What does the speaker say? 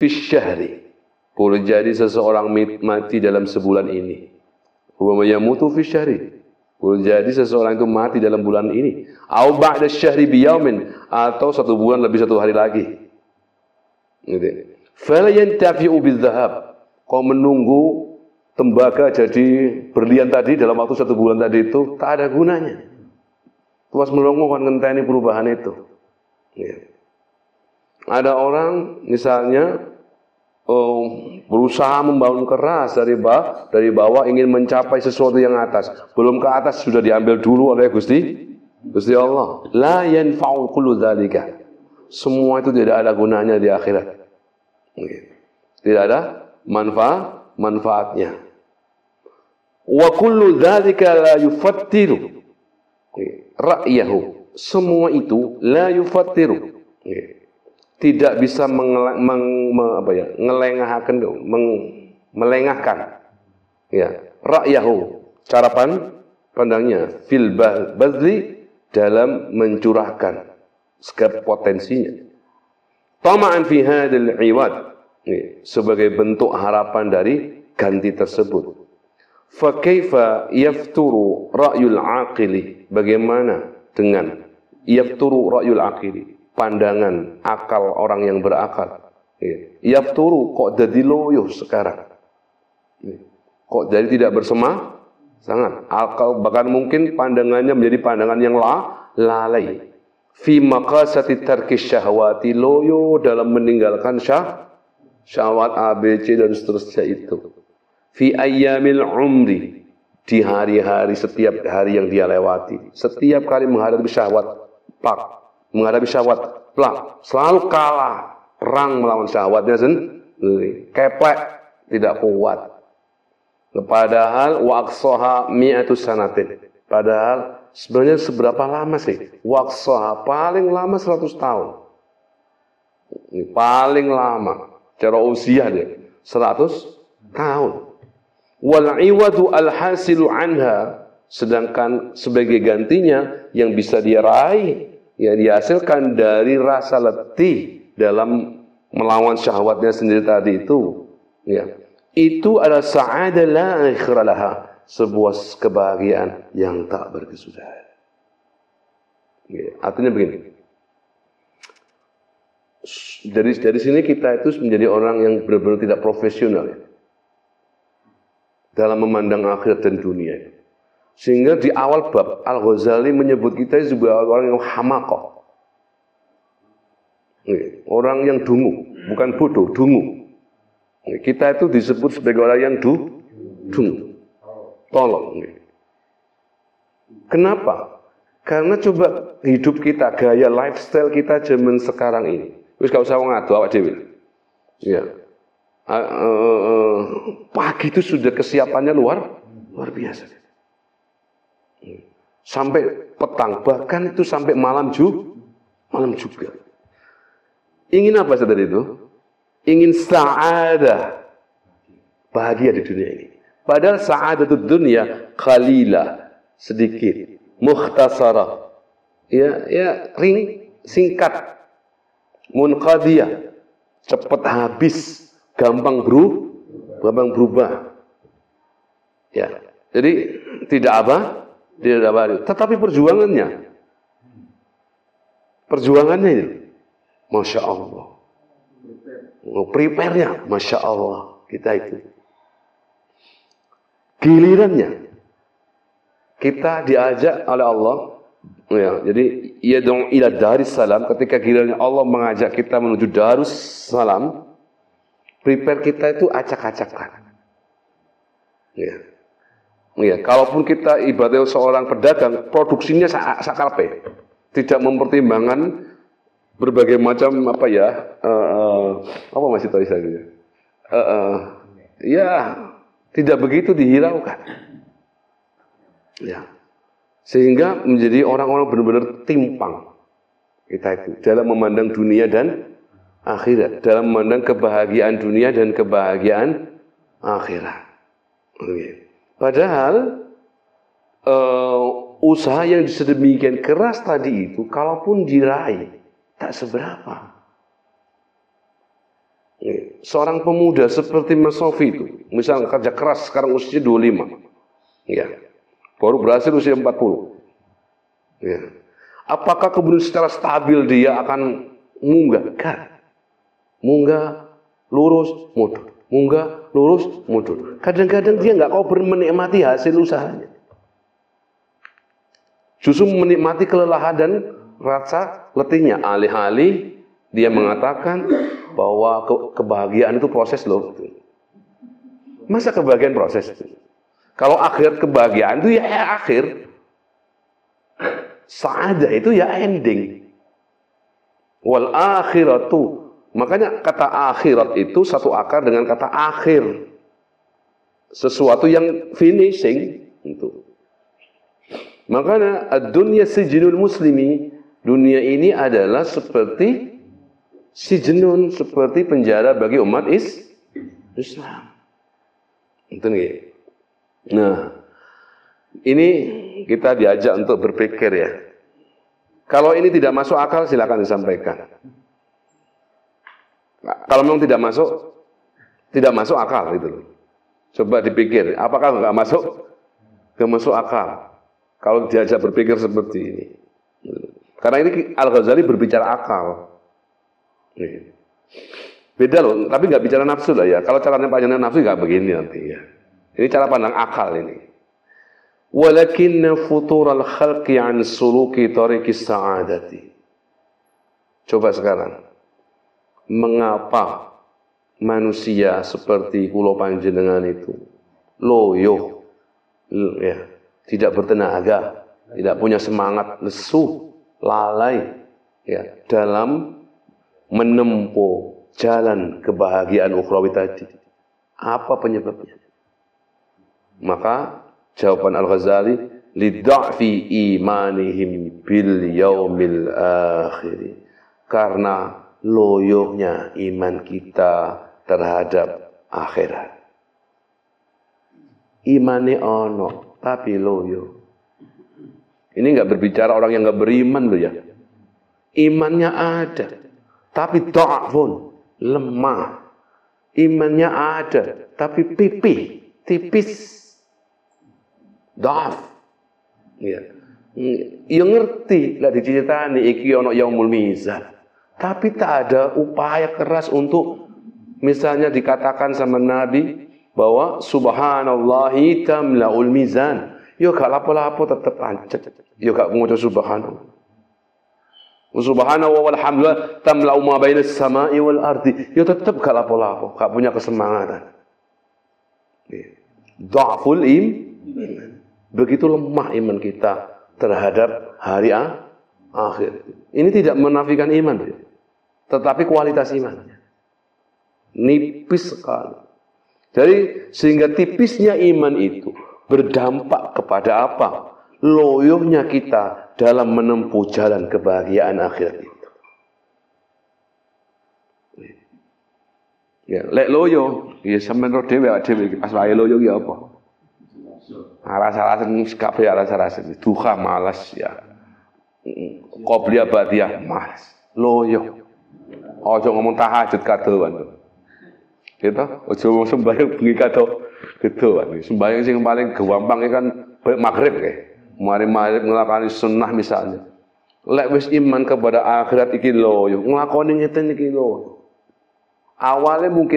fisyahri. Boleh jadi seseorang mati dalam sebulan ini. Rubama yamutu fisyahri. Boleh jadi seseorang itu mati dalam bulan ini. Au ba'da syahri biyaumin, atau 1 bulan lebih 1 hari lagi. Gitu. Fala yantafi'u bidzahab. Kau menunggu tembaga jadi berlian tadi dalam waktu 1 bulan tadi itu tak ada gunanya. Tuas melongo kan ngenteni perubahan itu. Ya. Ada orang misalnya berusaha membangun keras dari bawah ingin mencapai sesuatu yang atas. Belum ke atas sudah diambil dulu oleh Gusti Allah. La yanfa'u kullu dzalika. Semua itu tidak ada gunanya di akhirat. Tidak ada manfaatnya. Wa kullu dzalika la yufattiru ra'yahu. Semua itu la yufattiru. Tidak bisa melengahkan ya ra'yahu, cara pandangnya fil bazli, dalam mencurahkan segala potensinya, tama'an fi hadil iwad, sebagai bentuk harapan dari ganti tersebut. Fa kaifa yafturu ra'yul aqili, bagaimana dengan yafturu ra'yul aqili, pandangan akal orang yang berakal. Yafturu, kok jadi loyo sekarang. Kok jadi tidak sangat. Akal bahkan mungkin pandangannya menjadi pandangan yang lalai. Fi maqasati tarkis syahwati, loyo dalam meninggalkan syahwat A, B, C dan seterusnya itu. Fi ayyamil umri, di hari-hari, setiap hari yang dia lewati. Setiap kali menghadapi syahwat, selalu kalah perang melawan syahwatnya sendiri, keplek, tidak kuat. Padahal waqsaha mi'atus sanatin, padahal sebenarnya seberapa lama sih? Waqsaha paling lama 100 tahun. Ini paling lama cara usia dia 100 tahun. Wal iwadu al-hasilu anha, sedangkan sebagai gantinya yang bisa dia raih, yang dihasilkan dari rasa letih dalam melawan syahwatnya sendiri tadi itu, ya, itu adalah sa'adah la akhira laha, sebuah kebahagiaan yang tak berkesudahan. Ya, artinya begini. Dari sini kita itu menjadi orang yang benar-benar tidak profesional ya, dalam memandang akhirat dan dunia. Sehingga di awal bab Al-Ghazali menyebut kita sebagai orang yang hamaqah. Orang yang dungu, bukan bodoh, dungu. Kita itu disebut sebagai orang yang dungu. Tolong. Kenapa? Karena coba hidup kita, gaya lifestyle kita zaman sekarang ini. Wis gak usah ngadu awak dhewe. Ya. Pagi itu sudah kesiapannya luar biasa. Sampai petang, bahkan itu sampai malam juga. Ingin apa saudara itu? Ingin sa'adah, bahagia di dunia ini. Padahal sa'adatud dunya qalila, sedikit, mukhtasarah, ya singkat, munqadiyah, cepat habis, gampang berubah. Ya. Jadi tidak apa? Tidak apa. Tetapi perjuangannya ini, Masya Allah. Prepare-nya, Masya Allah. Kita itu. Gilirannya, kita diajak oleh Allah. Ya, jadi, yad'u ila daris salam. Ketika gilirannya Allah mengajak kita menuju darus salam, prepare kita itu acak-acakan. Ya, kalaupun kita ibaratnya seorang pedagang, produksinya sakarpe, tidak mempertimbangkan berbagai macam apa masih tahu istilahnya, ya tidak begitu dihiraukan, ya, sehingga menjadi orang-orang benar-benar timpang kita itu dalam memandang dunia dan akhirat, dalam memandang kebahagiaan dunia dan kebahagiaan akhirat. Padahal usaha yang sedemikian keras tadi itu, kalaupun diraih, tak seberapa. seorang pemuda seperti Mas Sofi itu, misalnya kerja keras sekarang usia 25, ya, baru berhasil usia 40, ya. Apakah kemudian secara stabil dia akan munggah? Kan? Munggah, lurus, mundur. Munggah, lurus, mundur. Kadang-kadang dia nggak kau menikmati hasil usahanya. Justru menikmati kelelahan dan rasa letihnya. Alih-alih dia mengatakan bahwa kebahagiaan itu proses loh. Masa kebahagiaan proses? Kalau akhirat kebahagiaan itu ya akhir. Sa'adah itu ya ending. Wal akhiratu. Makanya kata akhirat itu satu akar dengan kata akhir. Sesuatu yang finishing. Itu. Makanya ad-dunya sijnul muslimi. Dunia ini adalah seperti sijnun, seperti penjara bagi umat Islam. Itu nih. Nah, ini kita diajak untuk berpikir ya. Kalau ini tidak masuk akal silakan disampaikan. Kalau memang tidak masuk akal gitu loh. Coba dipikir, apakah nggak masuk? Nggak masuk akal. Kalau diajak berpikir seperti ini. Karena ini Al-Ghazali berbicara akal. Beda loh, tapi nggak bicara nafsu lah ya. Kalau caranya panjangnya nafsu nggak begini nanti ya. Ini cara pandang akal ini. Walakinna futural khalqi an suluki tariqis sa'adati. Coba sekarang. Mengapa manusia seperti kula panjenengan itu loyo, ya, tidak bertenaga, tidak punya semangat, lesu, lalai, ya, dalam menempuh jalan kebahagiaan ukhrawi tadi? Apa penyebabnya? Maka jawaban Al-Ghazali, lidha'fi imanihim bil yaumil akhir. Karena loyonya iman kita terhadap akhirat. Imane ono, tapi loyo. Ini nggak berbicara orang yang nggak beriman loh ya. Imannya ada, tapi dha'fun, lemah. Imannya ada, tapi tipis. Dha'f. Ya. Yang ngerti lah diceritani iki ono yaumul mizan. Tapi tak ada upaya keras untuk misalnya dikatakan sama Nabi bahwa subhanallahi tamla'ul mizan. Yo gak lapo-lapo tetep pancet. Yo gak ngucap subhanallah. Subhanahu walhamdulillah tamla'u ma bainas sama'i wal ardi. Yo tetep gak lapo-lapo, gak punya kesemangatan. Dha'ful iman. Begitu lemah iman kita terhadap hari akhir. Ini tidak menafikan iman. Tetapi kualitas imannya nipis sekali. Jadi sehingga tipisnya iman itu berdampak kepada apa? Loyohnya kita dalam menempuh jalan kebahagiaan akhirat itu. Ya, lek loyo, ya sampean ro dhewe pas wae loyo ki apa? Rasa-rasa kabeh rasa-rasa duha malas ya. Qobliyah ba'diyah malas. Loyo. Ojo ngomong tahajud kadoan. Gitu, ojo sembahyang bengi kadoan. Sembahyang sing paling gampang kan maghrib kae. Mari-mari nglakoni sunnah misalnya. Lek wis iman kepada akhirat iki loyo, nglakoni ngeten iki loyo. Awalnya mungkin